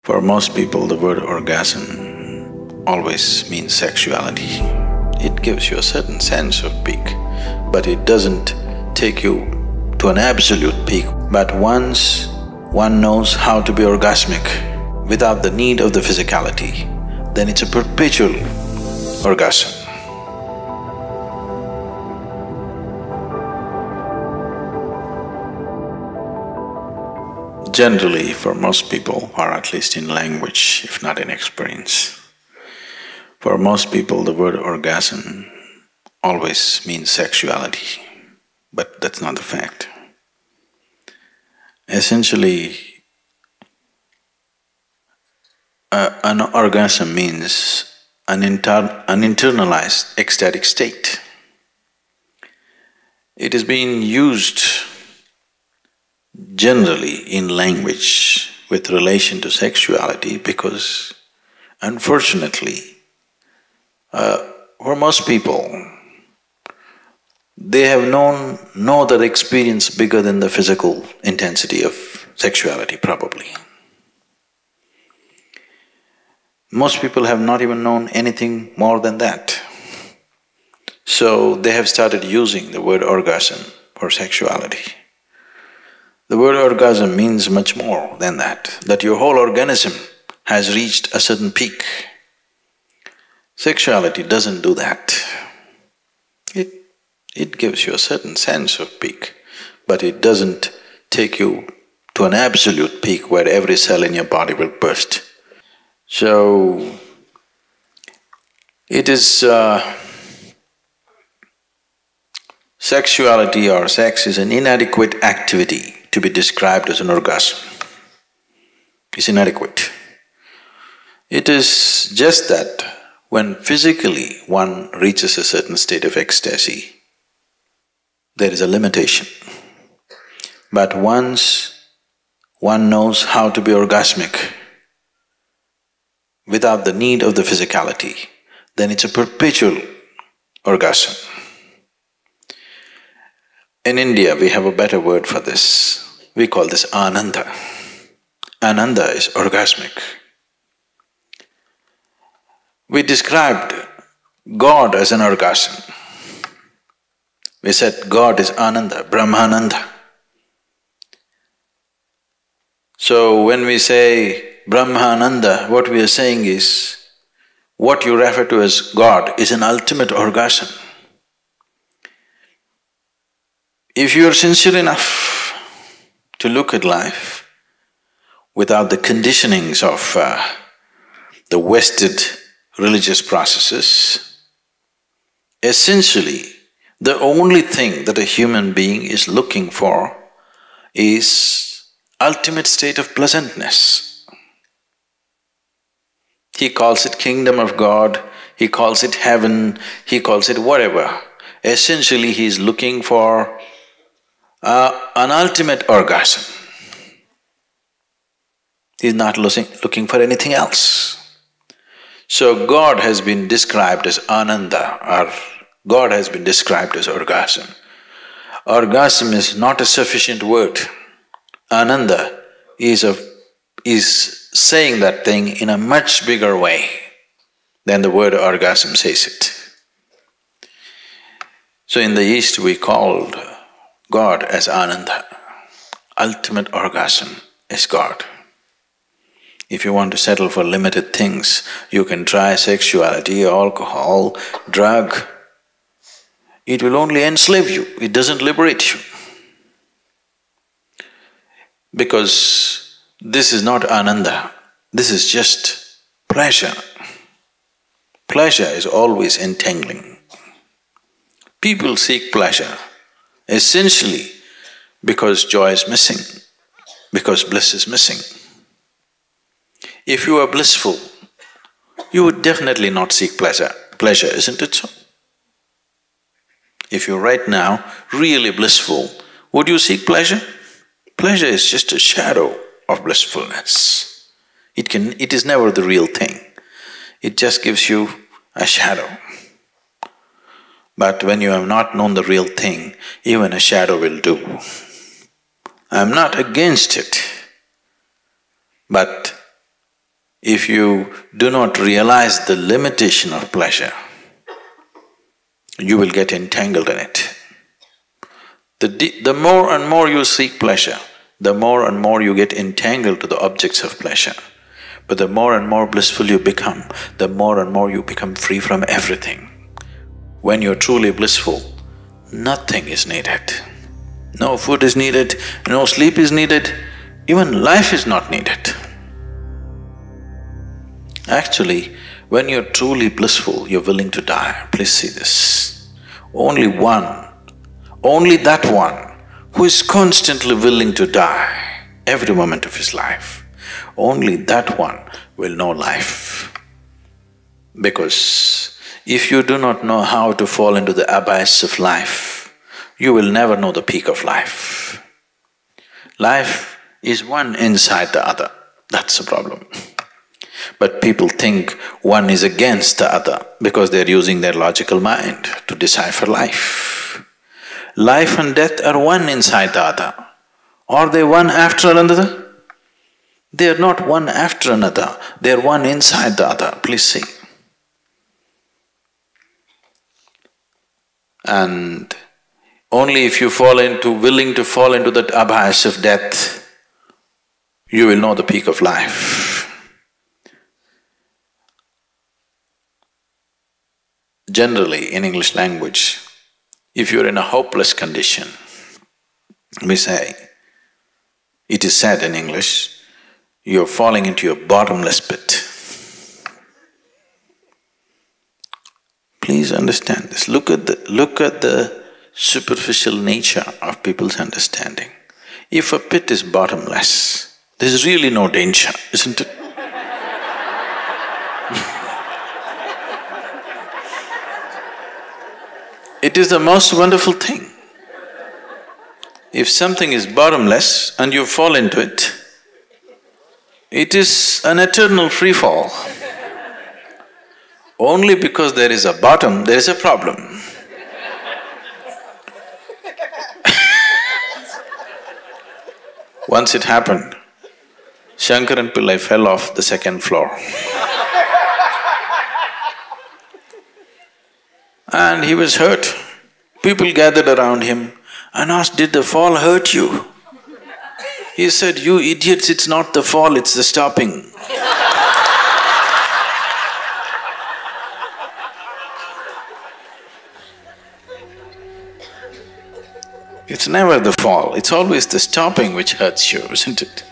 For most people, the word orgasm always means sexuality. It gives you a certain sense of peak, but it doesn't take you to an absolute peak. But once one knows how to be orgasmic without the need of the physicality, then it's a perpetual orgasm. Generally, for most people, or at least in language, if not in experience, for most people the word orgasm always means sexuality, but that's not the fact. Essentially, an orgasm means an internalized ecstatic state. It is being used generally in language with relation to sexuality because unfortunately, for most people, they have known no other experience bigger than the physical intensity of sexuality, probably. Most people have not even known anything more than that. So they have started using the word orgasm for sexuality. The word orgasm means much more than that your whole organism has reached a certain peak. Sexuality doesn't do that. It gives you a certain sense of peak, but it doesn't take you to an absolute peak where every cell in your body will burst. So, it is… sexuality or sex is an inadequate activity to be described as an orgasm. It's inadequate. It is just that when physically one reaches a certain state of ecstasy, there is a limitation. But once one knows how to be orgasmic without the need of the physicality, then it's a perpetual orgasm. In India, we have a better word for this. We call this Ananda. Ananda is orgasmic. We described God as an orgasm. We said God is Ananda, Brahmananda. So when we say Brahmananda, what we are saying is, what you refer to as God is an ultimate orgasm. If you are sincere enough to look at life without the conditionings of the wasted religious processes, essentially the only thing that a human being is looking for is ultimate state of pleasantness. He calls it kingdom of God, he calls it heaven, he calls it whatever. Essentially he is looking for an ultimate orgasm. He is not looking for anything else. So God has been described as Ananda, or God has been described as orgasm. Orgasm is not a sufficient word. Ananda is saying that thing in a much bigger way than the word orgasm says it. So in the East we called God as Ananda. Ultimate orgasm is God. If you want to settle for limited things, you can try sexuality, alcohol, drug. It will only enslave you, it doesn't liberate you. Because this is not Ananda, this is just pleasure. Pleasure is always entangling. People seek pleasure essentially because joy is missing, because bliss is missing. If you are blissful, you would definitely not seek pleasure, isn't it so? If you're right now really blissful, would you seek pleasure? Pleasure is just a shadow of blissfulness. It is never the real thing, it just gives you a shadow. But when you have not known the real thing, even a shadow will do. I'm not against it, but if you do not realize the limitation of pleasure, you will get entangled in it. The more and more you seek pleasure, the more and more you get entangled to the objects of pleasure. But the more and more blissful you become, the more and more you become free from everything. When you're truly blissful, nothing is needed. No food is needed, no sleep is needed, even life is not needed. Actually, when you're truly blissful, you're willing to die. Please see this. Only that one who is constantly willing to die every moment of his life, only that one will know life. Because if you do not know how to fall into the abyss of life, you will never know the peak of life. Life is one inside the other, that's the problem. But people think one is against the other because they're using their logical mind to decipher life. Life and death are one inside the other. Are they one after another? They are not one after another, they are one inside the other, please see. And only if you willing to fall into that abyss of death, you will know the peak of life. Generally, in English language, if you're in a hopeless condition, we say, it is said in English, you're falling into a bottomless pit. Please understand this. Look at the superficial nature of people's understanding. If a pit is bottomless, there's really no danger, isn't it? It is the most wonderful thing. If something is bottomless and you fall into it, it is an eternal free fall. Only because there is a bottom, there is a problem. Once it happened, Shankaran Pillai fell off the second floor. And he was hurt. People gathered around him and asked, "Did the fall hurt you?" He said, "You idiots, it's not the fall, it's the stopping." It's never the fall, it's always the stopping which hurts you, isn't it?